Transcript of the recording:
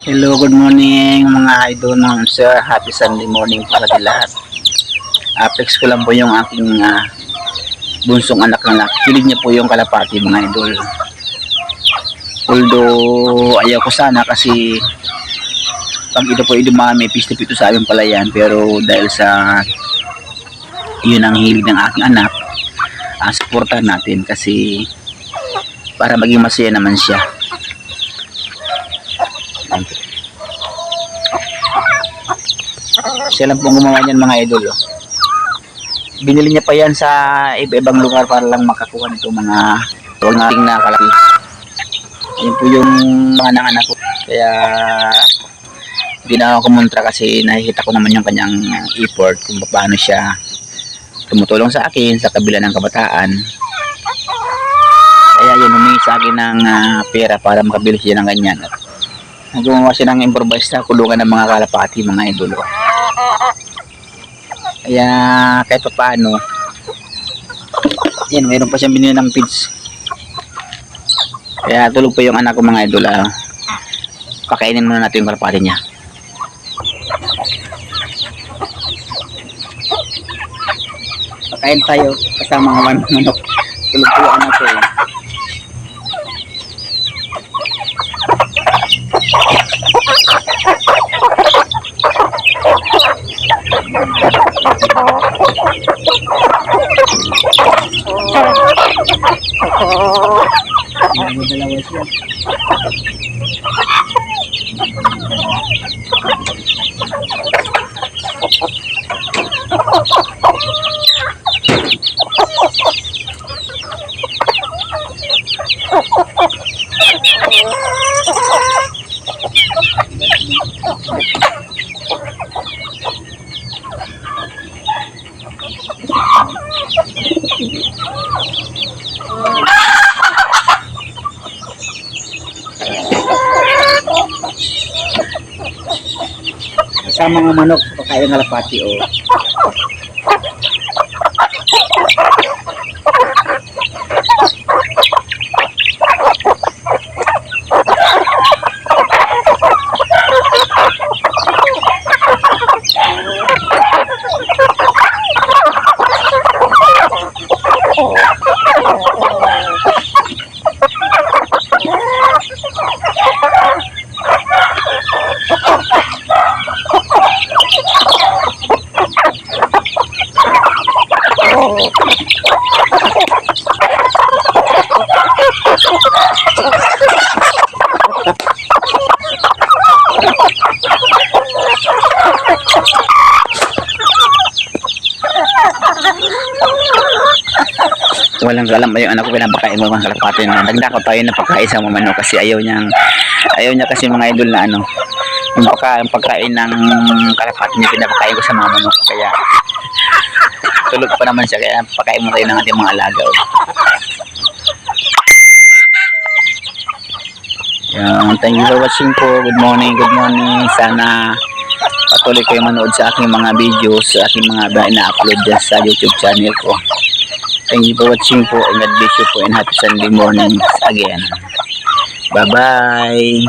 Hello, good morning mga idol, mga sir. Happy Sunday morning para sa lahat. Apex ko lang po yung aking bunsong anak na kilig niya po yung kalapati mga idol. Although ayaw ko sana kasi pag ito po ay dumami, pistip ito sa aming palayan. Pero dahil sa yun ang hilig ng aking anak, supportan natin kasi para maging masaya naman siya. Siya lang pong gumawa niyan mga idol. Binili niya pa yan sa iba-ibang lugar para lang makakuha nito mga huwag nating nakalaki. Ayun po yung mga nanganak ko. Kaya hindi na ako kumontra kasi nakikita ko naman yung kanyang effort kung paano siya tumutulong sa akin sa kabila ng kabataan. Kaya yun, humingi sa akin ng pera para makabili siya ng ganyan. Gumawa siya ng improvise na kulungan ng mga kalapati mga idol. Kaya kahit pa paano, yan, mayroon pa siyang binili ng feeds. Kaya tulog pa yung anak ko mga idol. Pakainin muna natin yung kalapati niya. Pakain tayo kasama mga manok. Tulog po yung anak ko eh. Dalawa siya. Sa mga manok pagkain ng kalapati o walang alam ba yung anak ko pinapakain mo mga kalapati na nagdakaw tayo na pagkain sa mga manok kasi ayaw niya kasi mga idol na yung pagkain ng kalapati niya pinapakain ko sa mga manok kaya tulog pa naman siya kaya pakain mo tayo ng ating mga alaga. Thank you for watching po. Good morning. Sana patuloy kayo manood sa aking mga videos, sa aking mga ina-upload sa YouTube channel ko. Thank you for watching po and God bless you po and happy Sunday morning again. Bye bye.